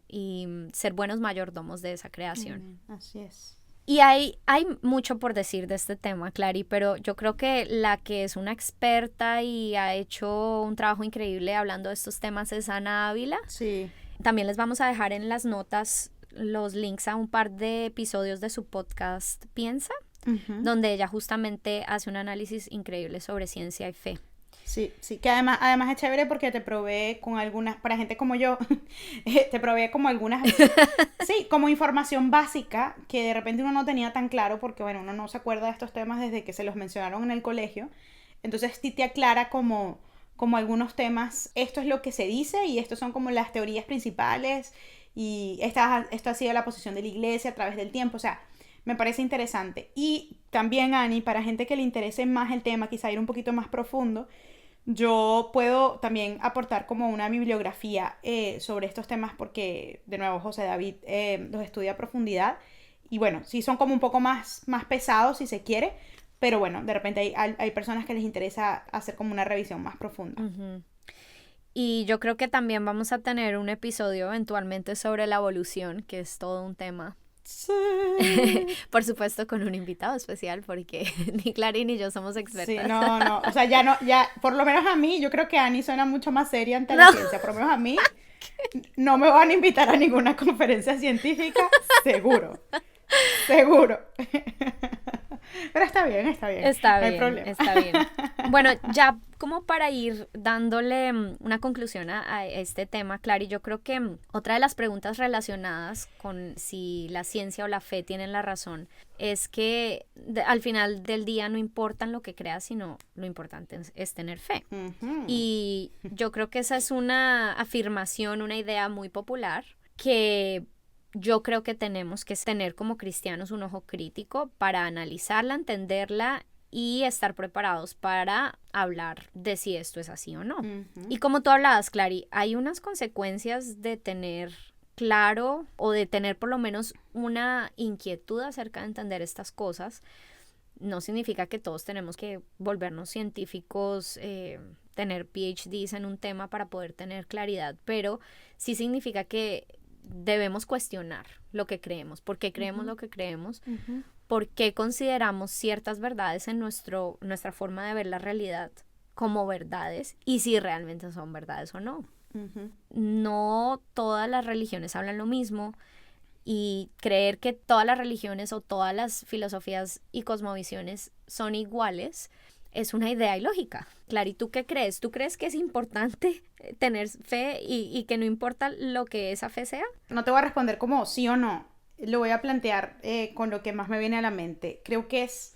y ser buenos mayordomos de esa creación. Así es. Y hay mucho por decir de este tema, Clary, pero yo creo que la que es una experta y ha hecho un trabajo increíble hablando de estos temas es Ana Ávila. Sí. También les vamos a dejar en las notas los links a un par de episodios de su podcast Piensa, donde ella justamente hace un análisis increíble sobre ciencia y fe. Sí, que además es chévere porque te provee con algunas, para gente como yo, te provee como algunas, sí, como información básica que de repente uno no tenía tan claro porque, bueno, uno no se acuerda de estos temas desde que se los mencionaron en el colegio. Entonces sí te aclara como algunos temas, esto es lo que se dice y estos son como las teorías principales y esto ha sido la posición de la iglesia a través del tiempo, o sea, me parece interesante. Y también, Ani, para gente que le interese más el tema, quizá ir un poquito más profundo, yo puedo también aportar como una bibliografía sobre estos temas porque, de nuevo, José David los estudia a profundidad y bueno, sí son como un poco más pesados si se quiere, pero bueno, de repente hay personas que les interesa hacer como una revisión más profunda. Uh-huh. Y yo creo que también vamos a tener un episodio eventualmente sobre la evolución, que es todo un tema. Sí. Por supuesto con un invitado especial porque ni Clary ni yo somos expertas. Sí, no, o sea, ya, por lo menos a mí, yo creo que Ani suena mucho más seria ante la ciencia, por lo menos a mí, no me van a invitar a ninguna conferencia científica, seguro. Pero está bien. Está no bien, hay problema. está bien. Bueno, ya como para ir dándole una conclusión a este tema, Clary, yo creo que otra de las preguntas relacionadas con si la ciencia o la fe tienen la razón es que al final del día no importa en lo que creas, sino lo importante es tener fe. Uh-huh. Y yo creo que esa es una afirmación, una idea muy popular que yo creo que tenemos que tener como cristianos un ojo crítico para analizarla, entenderla y estar preparados para hablar de si esto es así o no. Uh-huh. Y como tú hablabas, Clary, hay unas consecuencias de tener claro o de tener por lo menos una inquietud acerca de entender estas cosas. No significa que todos tenemos que volvernos científicos, tener PhDs en un tema para poder tener claridad, pero sí significa que debemos cuestionar lo que creemos, por qué creemos lo que creemos, por qué consideramos ciertas verdades en nuestra forma de ver la realidad como verdades y si realmente son verdades o no. No todas las religiones hablan lo mismo y creer que todas las religiones o todas las filosofías y cosmovisiones son iguales es una idea ilógica. Clary, ¿tú qué crees? ¿Tú crees que es importante tener fe y que no importa lo que esa fe sea? No te voy a responder como sí o no. Lo voy a plantear con lo que más me viene a la mente. Creo que es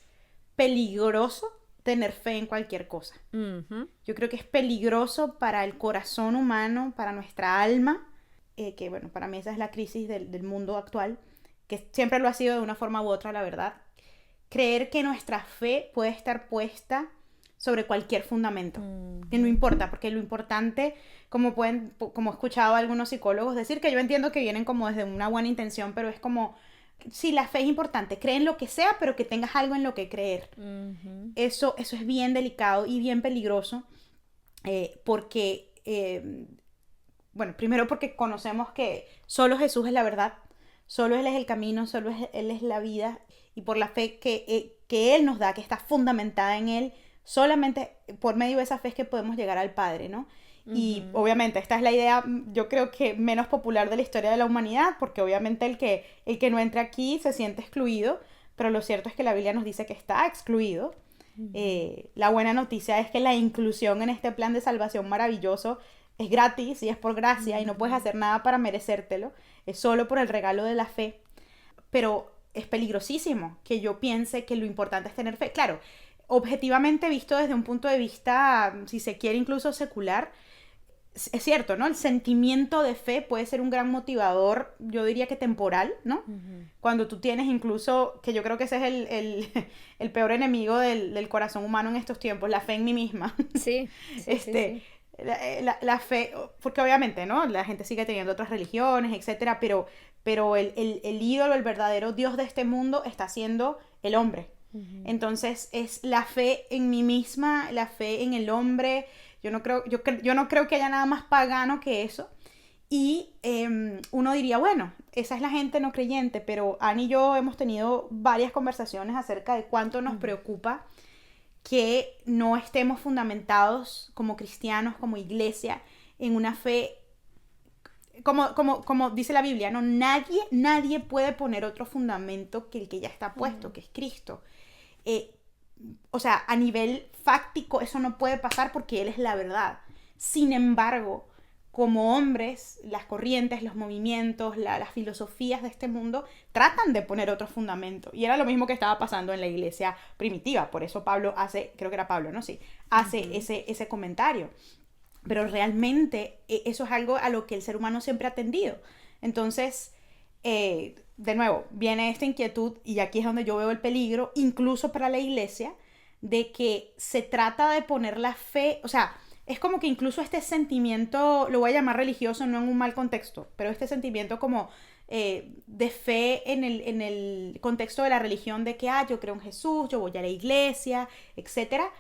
peligroso tener fe en cualquier cosa. Uh-huh. Yo creo que es peligroso para el corazón humano, para nuestra alma, que bueno, para mí esa es la crisis del mundo actual, que siempre lo ha sido de una forma u otra, la verdad. Creer que nuestra fe puede estar puesta sobre cualquier fundamento, que no importa, porque lo importante, como he escuchado a algunos psicólogos decir, que yo entiendo que vienen como desde una buena intención, pero es como, sí, la fe es importante, cree en lo que sea, pero que tengas algo en lo que creer. Uh-huh. Eso es bien delicado y bien peligroso, porque, bueno, primero porque conocemos que solo Jesús es la verdad, solo Él es el camino, solo Él es la vida, y por la fe que Él nos da, que está fundamentada en Él, solamente por medio de esa fe es que podemos llegar al Padre, ¿no? Uh-huh. Y obviamente esta es la idea, yo creo que menos popular de la historia de la humanidad, porque obviamente el que no entre aquí se siente excluido, pero lo cierto es que la Biblia nos dice que está excluido. Uh-huh. La buena noticia es que la inclusión en este plan de salvación maravilloso es gratis y es por gracia, uh-huh, y no puedes hacer nada para merecértelo, es solo por el regalo de la fe, pero es peligrosísimo que yo piense que lo importante es tener fe. Claro, objetivamente visto desde un punto de vista, si se quiere incluso secular, es cierto, ¿no? El sentimiento de fe puede ser un gran motivador, yo diría que temporal, ¿no? Uh-huh. Cuando tú tienes incluso, que yo creo que ese es el peor enemigo del corazón humano en estos tiempos, la fe en mí misma. Sí, sí. La fe, porque obviamente, ¿no? La gente sigue teniendo otras religiones, etcétera, pero pero el ídolo, el verdadero Dios de este mundo está siendo el hombre. Entonces es la fe en mí misma, la fe en el hombre. Yo no creo que haya nada más pagano que eso. Y uno diría, bueno, esa es la gente no creyente, pero Annie y yo hemos tenido varias conversaciones acerca de cuánto nos preocupa que no estemos fundamentados como cristianos, como iglesia, en una fe, como dice la Biblia, ¿no? Nadie puede poner otro fundamento que el que ya está puesto, que es Cristo. O sea, a nivel fáctico eso no puede pasar porque Él es la verdad. Sin embargo, como hombres, las corrientes, los movimientos, las filosofías de este mundo tratan de poner otro fundamento. Y era lo mismo que estaba pasando en la iglesia primitiva. Por eso Pablo hace, creo que era Pablo, ¿no? Sí, hace ese comentario. Pero realmente eso es algo a lo que el ser humano siempre ha tendido. Entonces, de nuevo, viene esta inquietud, y aquí es donde yo veo el peligro, incluso para la iglesia, de que se trata de poner la fe, o sea, es como que incluso este sentimiento, lo voy a llamar religioso, no en un mal contexto, pero este sentimiento como de fe en el contexto de la religión, de que yo creo en Jesús, yo voy a la iglesia, etcétera,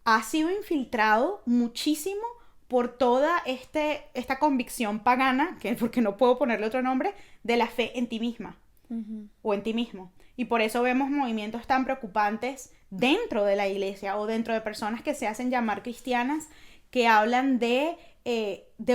ha sido infiltrado muchísimo por toda esta convicción pagana, que porque no puedo ponerle otro nombre, de la fe en ti misma o en ti mismo. Y por eso vemos movimientos tan preocupantes dentro de la iglesia o dentro de personas que se hacen llamar cristianas, que hablan de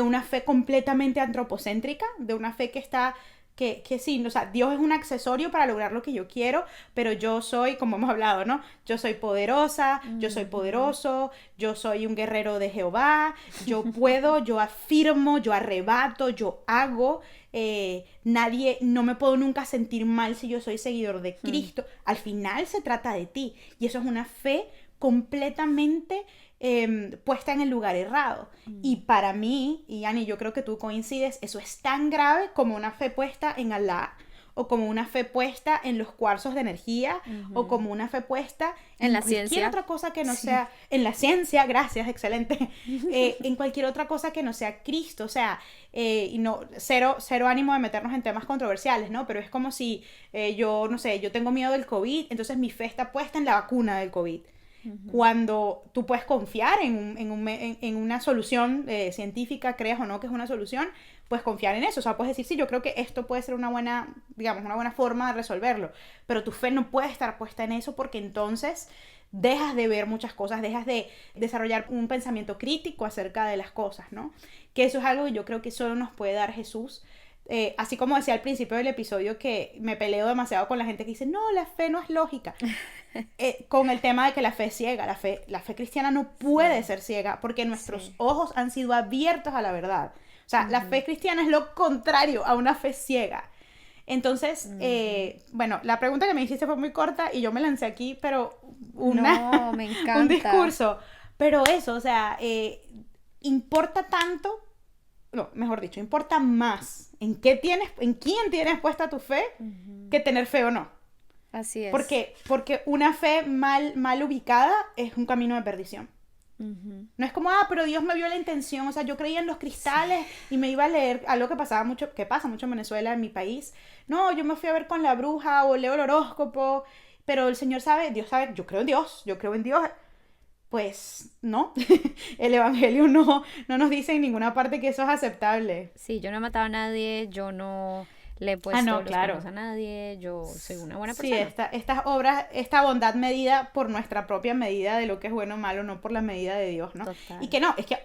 una fe completamente antropocéntrica, de una fe que está... Que sí, o sea, Dios es un accesorio para lograr lo que yo quiero, pero yo soy, como hemos hablado, ¿no? Yo soy poderosa, yo soy poderoso, yo soy un guerrero de Jehová, yo puedo, yo afirmo, yo arrebato, yo hago, nadie, no me puedo nunca sentir mal si yo soy seguidor de Cristo. Al final se trata de ti, y eso es una fe completamente puesta en el lugar errado. Y para mí, y Annie, yo creo que tú coincides, eso es tan grave como una fe puesta en Alá, o como una fe puesta en los cuarzos de energía, o como una fe puesta en la cualquier ciencia. otra cosa que no sea, en la ciencia, gracias, excelente, en cualquier otra cosa que no sea Cristo. O sea, y no, cero ánimo de meternos en temas controversiales, ¿no? Pero es como si yo, no sé, yo tengo miedo del COVID, entonces mi fe está puesta en la vacuna del COVID. Cuando tú puedes confiar en una solución científica, creas o no que es una solución, puedes confiar en eso. O sea, puedes decir, sí, yo creo que esto puede ser una buena forma de resolverlo. Pero tu fe no puede estar puesta en eso, porque entonces dejas de ver muchas cosas, dejas de desarrollar un pensamiento crítico acerca de las cosas, ¿no? Que eso es algo que yo creo que solo nos puede dar Jesús. Así como decía al principio del episodio, que me peleo demasiado con la gente que dice, no, la fe no es lógica. Con el tema de que la fe es ciega. La fe cristiana no puede ser ciega, porque nuestros ojos han sido abiertos a la verdad. O sea, la fe cristiana es lo contrario a una fe ciega. Entonces, bueno, la pregunta que me hiciste fue muy corta y yo me lancé aquí, pero no, me encanta. un discurso. Pero eso, o sea, importa tanto, no, mejor dicho, importa más en quién tienes puesta tu fe, que tener fe o no. Así es. Porque una fe mal ubicada es un camino de perdición. No es como, pero Dios me vio la intención. O sea, yo creía en los cristales y me iba a leer algo que pasa mucho en Venezuela, en mi país. No, yo me fui a ver con la bruja o leo el horóscopo, pero el Señor sabe, Dios sabe, yo creo en Dios. Pues no, el evangelio no nos dice en ninguna parte que eso es aceptable. Sí, yo no he matado a nadie, yo no le he puesto los cuernos a nadie, yo soy una buena persona. Sí, estas obras, esta bondad medida por nuestra propia medida de lo que es bueno o malo, no por la medida de Dios, ¿no? Total.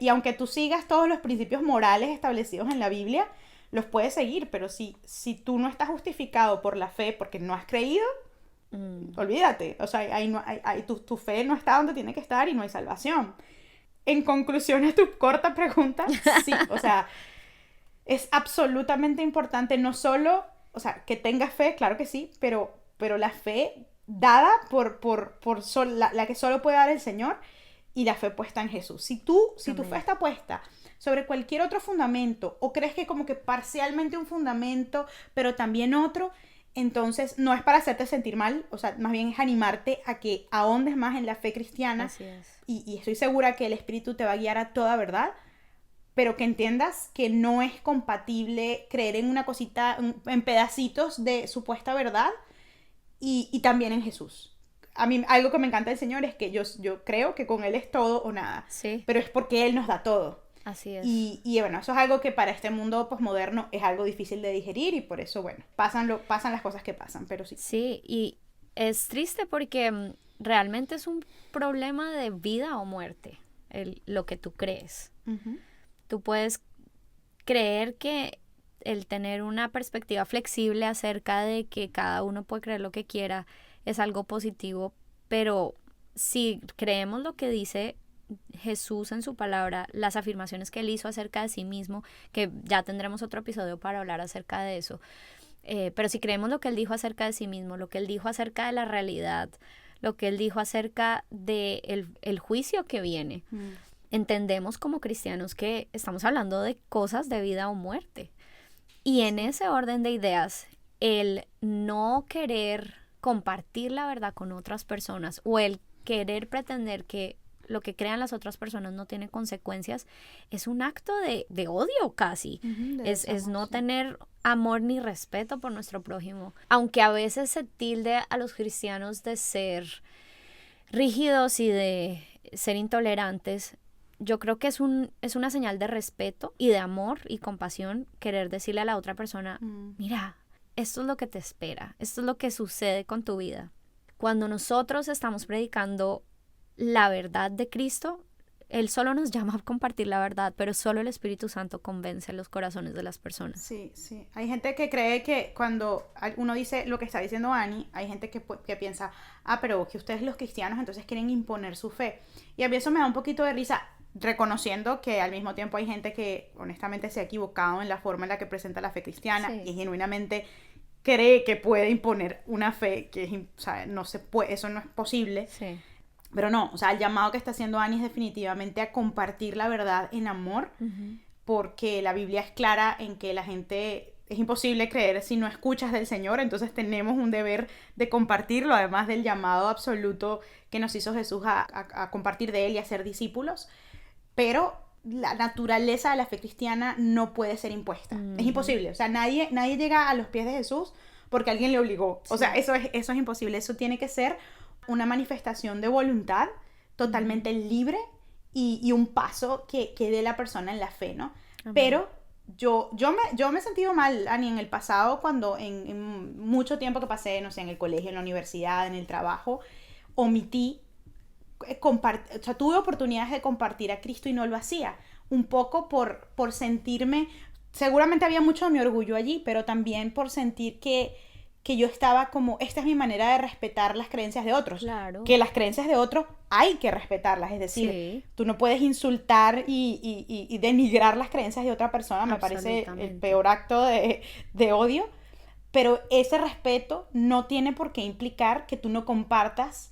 Y aunque tú sigas todos los principios morales establecidos en la Biblia, los puedes seguir, pero si tú no estás justificado por la fe porque no has creído, olvídate. O sea, tu fe no está donde tiene que estar y no hay salvación. En conclusión a tu corta pregunta, sí, o sea, es absolutamente importante no solo, o sea, que tengas fe, claro que sí, pero la fe dada por la que solo puede dar el Señor, y la fe puesta en Jesús. Si tu fe está puesta sobre cualquier otro fundamento, o crees que como que parcialmente un fundamento, pero también otro, entonces no es para hacerte sentir mal, o sea, más bien es animarte a que ahondes más en la fe cristiana. Así es. Y estoy segura que el Espíritu te va a guiar a toda verdad, pero que entiendas que no es compatible creer en una cosita, en pedacitos de supuesta verdad y también en Jesús. A mí algo que me encanta del Señor es que yo creo que con Él es todo o nada, Sí. pero es porque Él nos da todo. Así es. Y bueno, eso es algo que para este mundo posmoderno es algo difícil de digerir y por eso, bueno, pasan las cosas que pasan, pero sí. Sí, y es triste porque realmente es un problema de vida o muerte, lo que tú crees. Uh-huh. Tú puedes creer que el tener una perspectiva flexible acerca de que cada uno puede creer lo que quiera es algo positivo, pero si creemos lo que dice Jesús en su palabra, las afirmaciones que él hizo acerca de sí mismo, que ya tendremos otro episodio para hablar acerca de eso, pero si creemos lo que él dijo acerca de sí mismo, lo que él dijo acerca de la realidad, lo que él dijo acerca de el juicio que viene, entendemos como cristianos que estamos hablando de cosas de vida o muerte. Y en ese orden de ideas, el no querer compartir la verdad con otras personas o el querer pretender que lo que crean las otras personas no tiene consecuencias es un acto de odio casi. Es no tener amor ni respeto por nuestro prójimo. Aunque a veces se tilde a los cristianos de ser rígidos y de ser intolerantes, yo creo que es una señal de respeto y de amor y compasión querer decirle a la otra persona, mira, esto es lo que te espera, esto es lo que sucede con tu vida. Cuando nosotros estamos predicando la verdad de Cristo, Él solo nos llama a compartir la verdad, pero solo el Espíritu Santo convence los corazones de las personas. Sí, sí. Hay gente que cree que cuando uno dice lo que está diciendo Ani, hay gente que piensa, pero que ustedes los cristianos entonces quieren imponer su fe. Y a mí eso me da un poquito de risa, reconociendo que al mismo tiempo hay gente que honestamente se ha equivocado en la forma en la que presenta la fe cristiana y genuinamente cree que puede imponer una fe que o sea, no se puede, eso no es posible. Sí. Pero no, o sea, el llamado que está haciendo Ani es definitivamente a compartir la verdad en amor, porque la Biblia es clara en que la gente, es imposible creer si no escuchas del Señor, entonces tenemos un deber de compartirlo, además del llamado absoluto que nos hizo Jesús a compartir de Él y a ser discípulos, pero la naturaleza de la fe cristiana no puede ser impuesta, es imposible, o sea, nadie llega a los pies de Jesús porque alguien le obligó, o sea, eso es imposible, eso tiene que ser una manifestación de voluntad totalmente libre y un paso que dé la persona en la fe, ¿no? Amén. Pero yo me he sentido mal, Ani, en el pasado, cuando en mucho tiempo que pasé, no sé, en el colegio, en la universidad, en el trabajo, omití, o sea, tuve oportunidades de compartir a Cristo y no lo hacía, un poco por sentirme, seguramente había mucho de mi orgullo allí, pero también por sentir que yo estaba como, esta es mi manera de respetar las creencias de otros. Claro. Que las creencias de otros hay que respetarlas, es decir, tú no puedes insultar y denigrar las creencias de otra persona, me parece el peor acto de odio, pero ese respeto no tiene por qué implicar que tú no compartas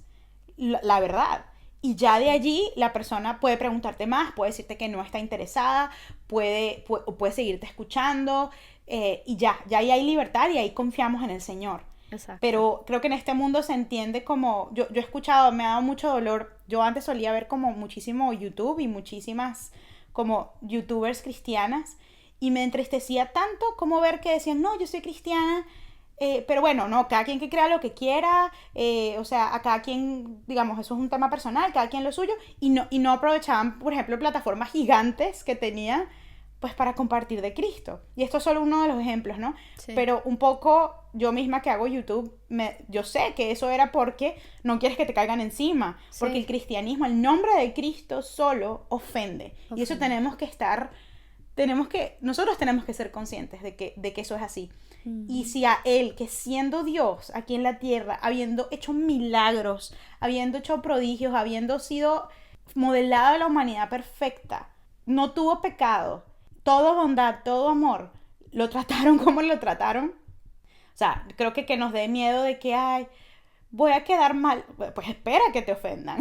la verdad. Y ya de allí la persona puede preguntarte más, puede decirte que no está interesada, puede seguirte escuchando, y ya ahí hay libertad y ahí confiamos en el Señor. Exacto. Pero creo que en este mundo se entiende como, yo he escuchado, me ha dado mucho dolor, yo antes solía ver como muchísimo YouTube y muchísimas como youtubers cristianas y me entristecía tanto como ver que decían, no, yo soy cristiana, pero bueno, no, cada quien que crea lo que quiera, o sea, a cada quien, digamos, eso es un tema personal, cada quien lo suyo, y no aprovechaban, por ejemplo, plataformas gigantes que tenían, pues para compartir de Cristo. Y esto es solo uno de los ejemplos, ¿no? Sí. Pero un poco, yo misma que hago YouTube, yo sé que eso era porque no quieres que te caigan encima, porque el cristianismo, el nombre de Cristo solo ofende. Y eso nosotros tenemos que ser conscientes de que eso es así. Y si a Él, que siendo Dios aquí en la tierra, habiendo hecho milagros, habiendo hecho prodigios, habiendo sido modelado de la humanidad perfecta, no tuvo pecado, todo bondad, todo amor, lo trataron como lo trataron, o sea, creo que nos dé miedo de que, voy a quedar mal, pues espera que te ofendan.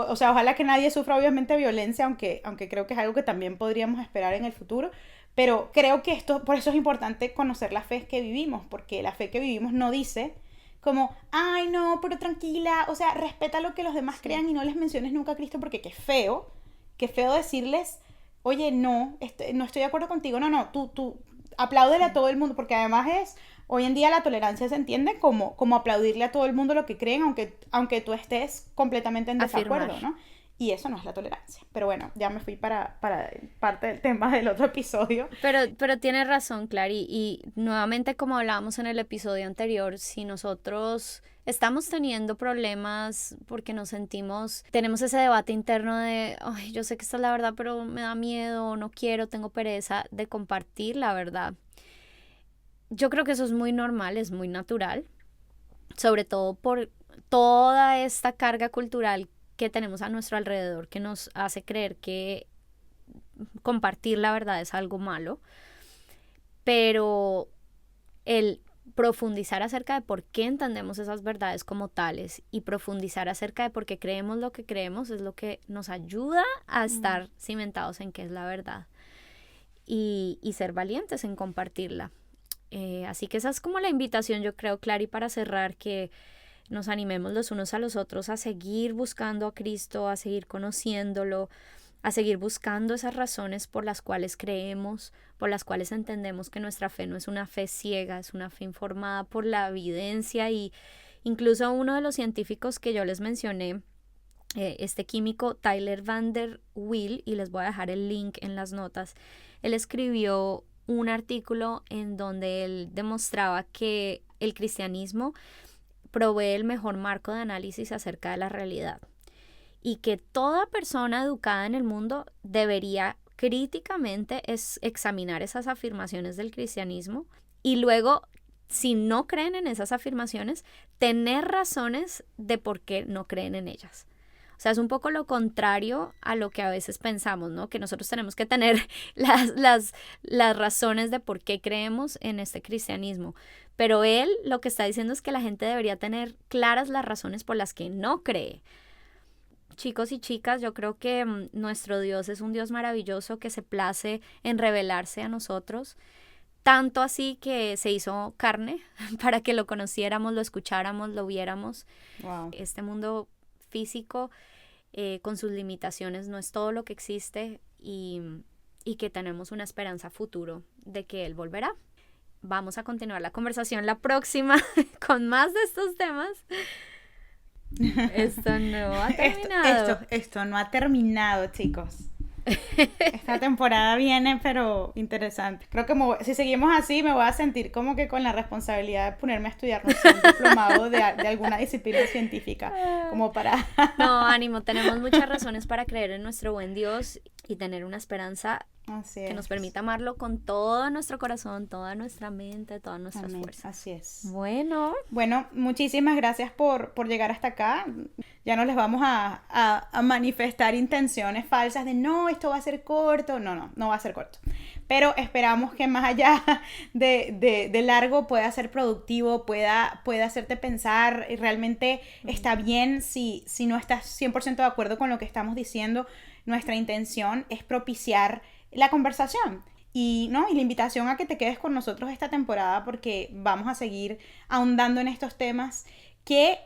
O sea, ojalá que nadie sufra obviamente violencia, aunque creo que es algo que también podríamos esperar en el futuro, pero creo que por eso es importante conocer la fe que vivimos, porque la fe que vivimos no dice como, ay no, pero tranquila, o sea, respeta lo que los demás crean y no les menciones nunca a Cristo, porque qué feo decirles oye, no estoy de acuerdo contigo, no, tú apláudele a todo el mundo, porque además hoy en día la tolerancia se entiende como aplaudirle a todo el mundo lo que creen, aunque tú estés completamente en desacuerdo, Afirmar. ¿no? Y eso no es la tolerancia. Pero bueno, ya me fui para parte del tema del otro episodio. Pero tienes razón, Clary, y nuevamente como hablábamos en el episodio anterior, si nosotros estamos teniendo problemas porque tenemos ese debate interno de, ay, yo sé que esta es la verdad, pero me da miedo, no quiero, tengo pereza de compartir la verdad. Yo creo que eso es muy normal, es muy natural, sobre todo por toda esta carga cultural que tenemos a nuestro alrededor que nos hace creer que compartir la verdad es algo malo, pero el profundizar acerca de por qué entendemos esas verdades como tales y profundizar acerca de por qué creemos lo que creemos es lo que nos ayuda a estar cimentados en qué es la verdad y ser valientes en compartirla. Así que esa es como la invitación, yo creo, Clary, para cerrar, que nos animemos los unos a los otros a seguir buscando a Cristo, a seguir conociéndolo, a seguir buscando esas razones por las cuales creemos, por las cuales entendemos que nuestra fe no es una fe ciega, es una fe informada por la evidencia. Y incluso uno de los científicos que yo les mencioné, este químico Tyler Van Der Wiel, y les voy a dejar el link en las notas, él escribió un artículo en donde él demostraba que el cristianismo provee el mejor marco de análisis acerca de la realidad y que toda persona educada en el mundo debería críticamente examinar esas afirmaciones del cristianismo y luego, si no creen en esas afirmaciones, tener razones de por qué no creen en ellas. O sea, es un poco lo contrario a lo que a veces pensamos, ¿no? Que nosotros tenemos que tener las razones de por qué creemos en este cristianismo. Pero él lo que está diciendo es que la gente debería tener claras las razones por las que no cree. Chicos y chicas, yo creo que nuestro Dios es un Dios maravilloso que se place en revelarse a nosotros. Tanto así que se hizo carne para que lo conociéramos, lo escucháramos, lo viéramos. Wow. Este mundo físico con sus limitaciones no es todo lo que existe y que tenemos una esperanza futuro de que Él volverá. Vamos a continuar la conversación la próxima con más de estos temas. Esto no ha terminado. Esto no ha terminado, chicos. Esta temporada viene, pero interesante. Creo que si seguimos así, me voy a sentir como que con la responsabilidad de ponerme a estudiar, no sé, un diplomado de alguna disciplina científica, como para... No, ánimo, tenemos muchas razones para creer en nuestro buen Dios y tener una esperanza que nos permita amarlo con todo nuestro corazón, toda nuestra mente, todas nuestras fuerzas. Así es. Bueno, muchísimas gracias por llegar hasta acá. Ya no les vamos a manifestar intenciones falsas de no, esto va a ser corto. No va a ser corto. Pero esperamos que más allá de largo pueda ser productivo, pueda hacerte pensar. Y realmente está bien si no estás 100% de acuerdo con lo que estamos diciendo. Nuestra intención es propiciar la conversación y la invitación a que te quedes con nosotros esta temporada, porque vamos a seguir ahondando en estos temas que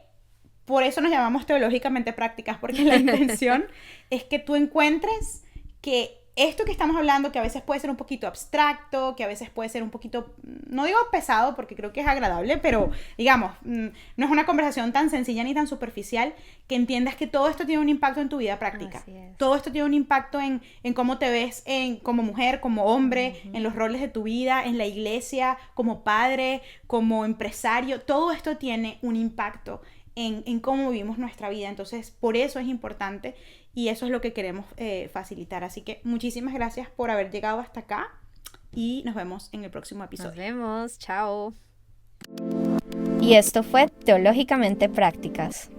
por eso nos llamamos teológicamente prácticas, porque la intención es que tú encuentres que esto que estamos hablando, que a veces puede ser un poquito abstracto, que a veces puede ser un poquito, no digo pesado porque creo que es agradable, pero digamos, no es una conversación tan sencilla ni tan superficial, que entiendas que todo esto tiene un impacto en tu vida práctica. Todo esto tiene un impacto en cómo te ves como mujer, como hombre, en los roles de tu vida, en la iglesia, como padre, como empresario. Todo esto tiene un impacto en cómo vivimos nuestra vida. Entonces, por eso es importante y eso es lo que queremos facilitar. Así que muchísimas gracias por haber llegado hasta acá y nos vemos en el próximo episodio. Nos vemos, chao. Y esto fue Teológicamente Prácticas.